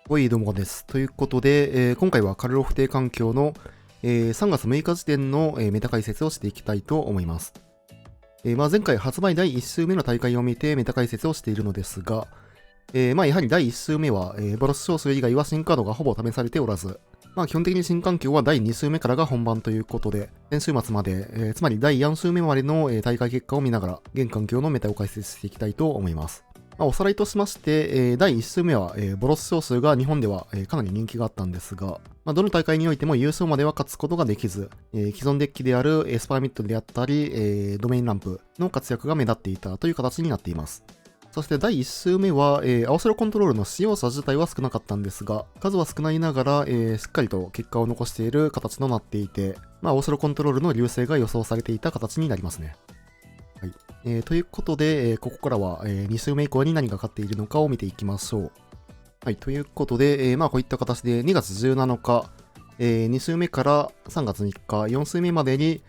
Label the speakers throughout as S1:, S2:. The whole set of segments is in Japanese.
S1: はい、どうもです。ということで、今回はカルロ不定環境の、3月6日時点の、メタ解説をしていきたいと思います。前回発売第1週目の大会を見てメタ解説をしているのですが、やはり第1週目は、ボロス少数以外は新カードがほぼ試されておらず、基本的に新環境は第2週目からが本番ということで、先週末まで、つまり第4週目までの、大会結果を見ながら、現環境のメタを解説していきたいと思います。おさらいとしまして、第1週目は、ボロス少数が日本では、かなり人気があったんですが、どの大会においても優勝までは勝つことができず、既存デッキであるエスパーミッドであったり、ドメインランプの活躍が目立っていたという形になっています。そして第1週目は、青白コントロールの使用者自体は少なかったんですが、数は少ないながら、しっかりと結果を残している形となっていて、青白コントロールの優勢が予想されていた形になりますね。はい。ということで、ここからは、2週目以降に何が勝っているのかを見ていきましょう。はい。ということで、こういった形で2月17日、2週目から3月3日、4週目までに、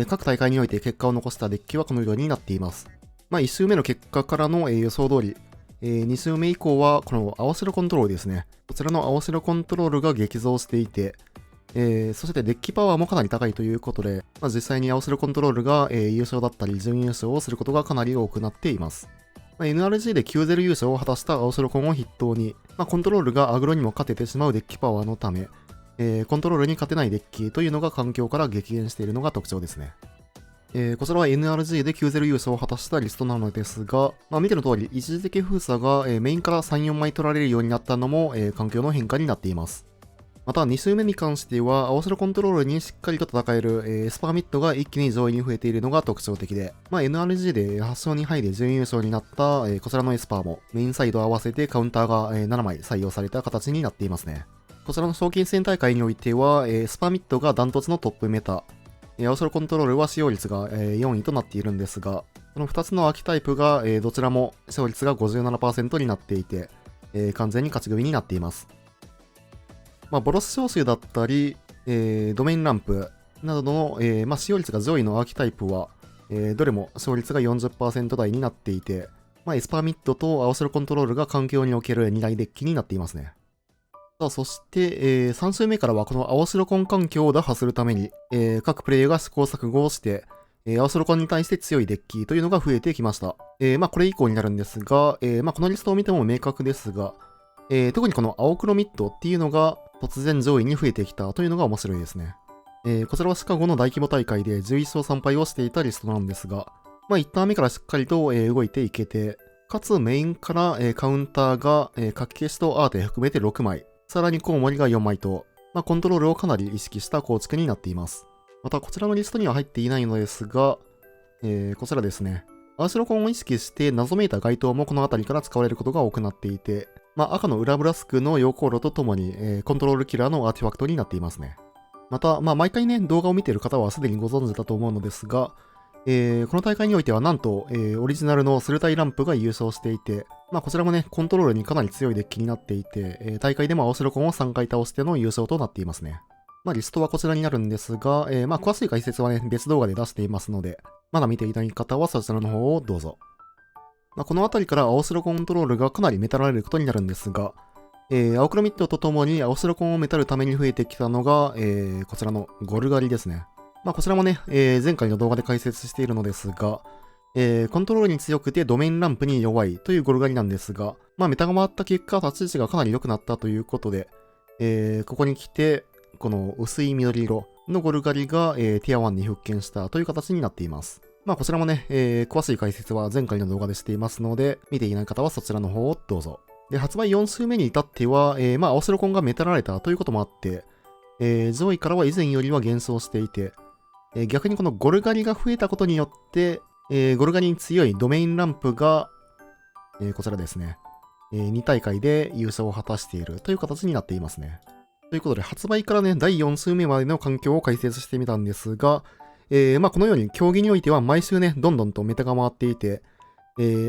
S1: 各大会において結果を残したデッキはこのようになっています。1週目の結果からの、予想通り、2週目以降はこの青白コントロールですね。こちらの青白コントロールが激増していて、そしてデッキパワーもかなり高いということで、実際に青白コントロールが、優勝だったり準優勝をすることがかなり多くなっています。NRG で9-0優勝を果たした青白コンを筆頭に、コントロールがアグロにも勝ててしまうデッキパワーのため、コントロールに勝てないデッキというのが環境から激減しているのが特徴ですね。こちらは NRG で9-0優勝を果たしたリストなのですが、見ての通り、一時的封鎖が、メインから3、4枚取られるようになったのも、環境の変化になっています。また、2周目に関しては、青白コントロールにしっかりと戦える、スパーミッドが一気に上位に増えているのが特徴的で、NRG で8勝2敗で準優勝になった、こちらのエスパーも、メインサイド合わせてカウンターが、7枚採用された形になっていますね。こちらの賞金戦大会においては、スパーミッドがダントツのトップメタ、青白コントロールは使用率が、4位となっているんですが、この2つの秋タイプが、どちらも使用率が 57% になっていて、完全に勝ち組になっています。ボロス招集だったり、ドメインランプなどの、使用率が上位のアーキタイプは、どれも勝率が 40% 台になっていて、エスパーミッドと青白コントロールが環境における2大デッキになっていますね。そして、3週目からはこの青白コン環境を打破するために、各プレイヤーが試行錯誤をして、青白コンに対して強いデッキというのが増えてきました。これ以降になるんですが、このリストを見ても明確ですが、特にこの青黒ミッドっていうのが突然上位に増えてきたというのが面白いですね。こちらはシカゴの大規模大会で11勝3敗をしていたリストなんですが、1ターン目からしっかりと、動いていけて、かつメインから、カウンターが、書き消しとアーテ含めて6枚、さらにコウモリが4枚と、コントロールをかなり意識した構築になっています。またこちらのリストには入っていないのですが、こちらですね。青白コンを意識して謎めいた該当もこの辺りから使われることが多くなっていて、赤のウラブラスクの溶鉱炉とともに、コントロールキラーのアーティファクトになっていますね。また、毎回ね、動画を見ている方はすでにご存知だと思うのですが、この大会においてはなんと、オリジナルのスルタイランプが優勝していて、こちらもね、コントロールにかなり強いデッキになっていて、大会でも青白コンを3回倒しての優勝となっていますね。リストはこちらになるんですが、詳しい解説はね、別動画で出していますので、まだ見ていない方はそちらの方をどうぞ。この辺りから青白コントロールがかなりメタられることになるんですが、青黒ミッドとともに青白コンをメタるために増えてきたのが、こちらのゴルガリですね。こちらもね、前回の動画で解説しているのですが、コントロールに強くてドメインランプに弱いというゴルガリなんですが、メタが回った結果、立ち位置がかなり良くなったということで、ここに来て、この薄い緑色のゴルガリが、ティア1に復権したという形になっています。こちらもね、詳しい解説は前回の動画でしていますので、見ていない方はそちらの方をどうぞ。で、発売4週目に至っては、青白コンがメタられたということもあって、上位からは以前よりは減少していて、逆にこのゴルガリが増えたことによって、ゴルガリに強いドメインランプが、こちらですね、2大会で優勝を果たしているという形になっていますね。ということで、発売からね、第4週目までの環境を解説してみたんですが、このように競技においては毎週ね、どんどんとメタが回っていて、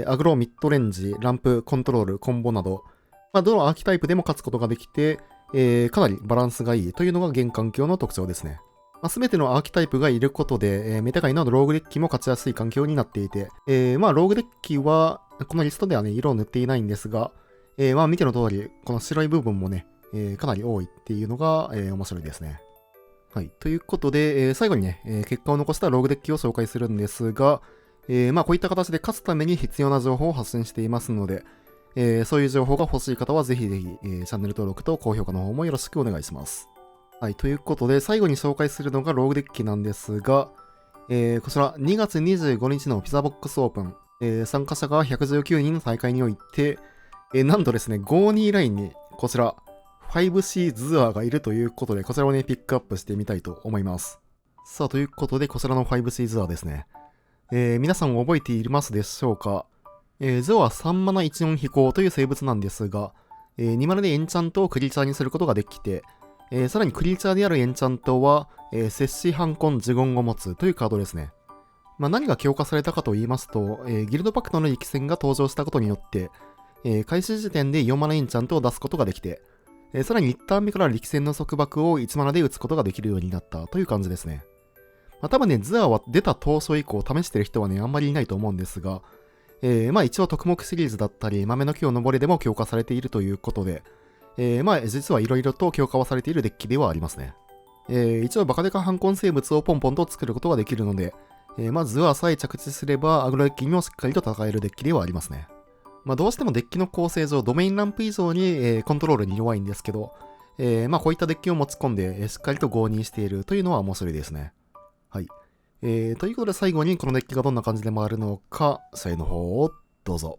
S1: アグロ、ミッドレンジ、ランプ、コントロール、コンボなど、どのアーキタイプでも勝つことができて、かなりバランスがいいというのが現環境の特徴ですね。全てのアーキタイプがいることで、メタ界のローグデッキも勝ちやすい環境になっていて、ローグデッキは、このリストではね、色を塗っていないんですが、まあ見ての通り、この白い部分もね、かなり多いっていうのが、面白いですね。はい。ということで、最後にね、結果を残したローグデッキを紹介するんですが、まあこういった形で勝つために必要な情報を発信していますので、そういう情報が欲しい方はぜひぜひ、チャンネル登録と高評価の方もよろしくお願いします。はい。ということで、最後に紹介するのがローグデッキなんですが、こちら2月25日のピザボックスオープン、参加者が119人の大会において、なんとですね、52ラインにこちら 5C ズアーがいるということで、こちらをね、ピックアップしてみたいと思います。さあ、ということで、こちらの 5C ズアーですね。皆さん覚えていますでしょうか。ズアは3マナ14飛行という生物なんですが、2マナでエンチャントをクリーチャーにすることができて、さらにクリーチャーであるエンチャントは、摂氏反根呪言を持つというカードですね。まあ、何が強化されたかと言いますと、ギルドパクトの力戦が登場したことによって、開始時点で4マナエンチャントを出すことができて、さらに1ターン目から力戦の束縛を1マナで打つことができるようになったという感じですね。まあ、多分ね、ズアは出た当初以降試してる人はね、あんまりいないと思うんですが、まあ一応特目シリーズだったり、豆の木を登れでも強化されているということで、まあ実は色々と強化はされているデッキではありますね。一応バカデカ反根生物をポンポンと作ることができるので、まあズアさえ着地すればアグロデッキにもしっかりと戦えるデッキではありますね。まあどうしてもデッキの構成上、ドメインランプ以上に、コントロールに弱いんですけど、まあこういったデッキを持ち込んで、しっかりと5にしているというのは面白いですね。はい。ということで最後にこのデッキがどんな感じで回るのか、試合の方をどうぞ。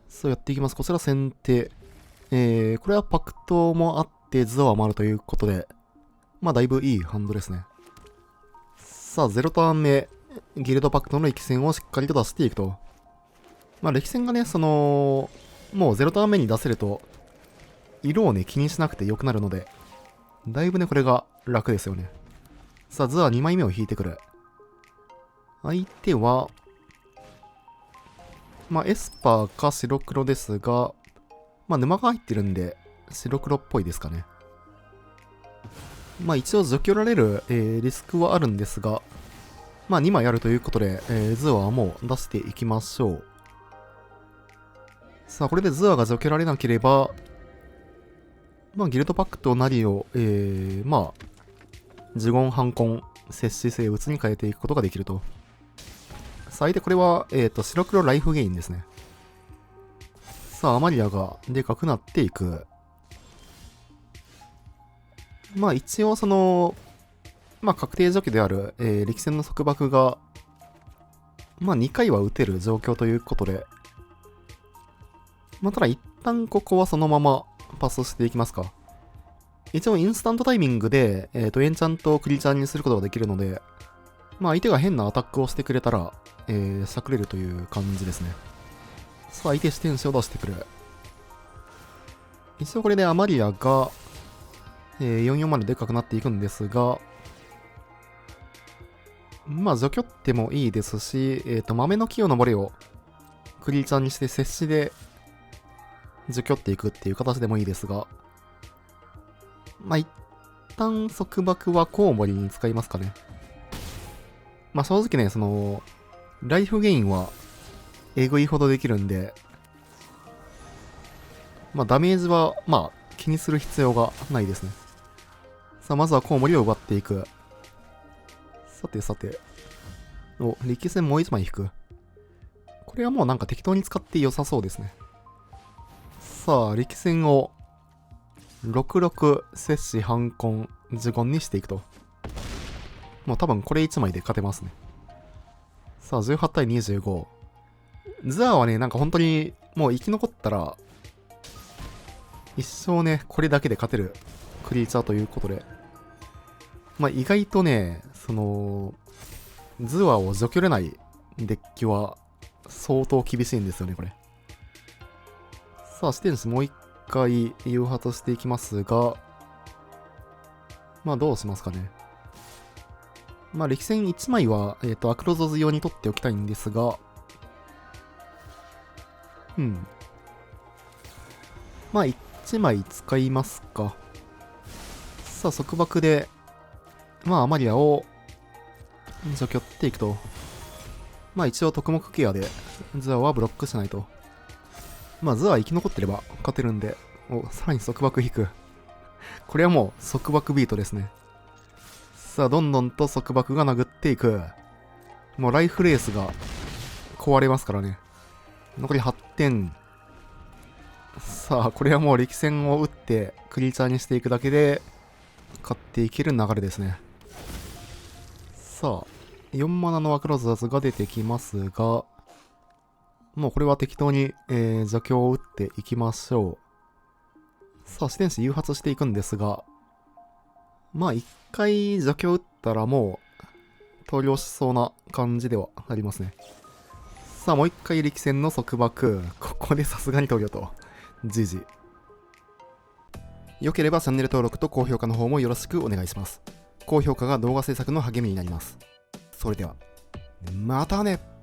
S1: そうやっていきます。こちら先手。これはパクトもあってズアは回るということで、まあだいぶいいハンドですね。さあ、0ターン目、ギルドパクトの力戦をしっかりと出していくと。まあ力戦がね、もう0ターン目に出せると、色をね、気にしなくて良くなるので、だいぶね、これが楽ですよね。さあ、ズア2枚目を引いてくる。相手は、まあエスパーか白黒ですが、まあ沼が入ってるんで、白黒っぽいですかね。まあ一応除去られる、リスクはあるんですが、まあ2枚あるということで、ズアはもう出していきましょう。さあこれでズアが除けられなければ、まあギルドパクトなりを、まあ、呪言反根、摂氏生物に変えていくことができると。さあ相手これは、白黒ライフゲインですね。さあアマリアがでかくなっていく。まあ一応まあ確定除去である、力戦の束縛が、まあ2回は打てる状況ということで、まあただ一旦ここはそのままパスしていきますか。一応インスタントタイミングで、エンチャントをクリーチャーにすることができるので、まあ相手が変なアタックをしてくれたら、しゃくれるという感じですね。さあ相手視点子を出してくる。一応これでアマリアが、44まででかくなっていくんですが、まあ除去ってもいいですし、豆の木を登れをクリーチャーにして接しで除去っていくっていう形でもいいですが、まあ一旦束縛はコウモリに使いますかね。まあ正直ね、ライフゲインはえぐいほどできるんで、まあダメージはまあ気にする必要がないですね。さあまずはコウモリを奪っていく。さてさて。お、力戦もう一枚引く。これはもうなんか適当に使って良さそうですね。さあ、力戦を66摂氏反根呪言にしていくと。もう多分これ1枚で勝てますね。さあ、18対25。ズアーはね、なんか本当にもう生き残ったら、一生ね、これだけで勝てるクリーチャーということで。まあ意外とね、ズアーを除去れないデッキは相当厳しいんですよね、これ。さあ、視点子もう一回誘発していきますが、まあどうしますかね。まあ力戦1枚は、アクロゾズ用に取っておきたいんですが、まあ1枚使いますか。さあ、束縛で、まあアマリアを除去っていくと。まあ一応特目ケアで、ズアはブロックしないと。まあ、ズは生き残ってれば勝てるんで、さらに束縛引く。これはもう束縛ビートですね。さあ、どんどんと束縛が殴っていく。もうライフレースが壊れますからね。残り8点。さあ、これはもう力戦を打ってクリーチャーにしていくだけで勝っていける流れですね。さあ、4マナのアクロザズが出てきますが、もうこれは適当に、邪教を打っていきましょう。さあ、視点士誘発していくんですが、まあ一回邪教打ったらもう投了しそうな感じではありますね。さあ、もう一回力戦の束縛。ここでさすがに投了と。じじ。良ければチャンネル登録と高評価の方もよろしくお願いします。高評価が動画制作の励みになります。それでは、またね。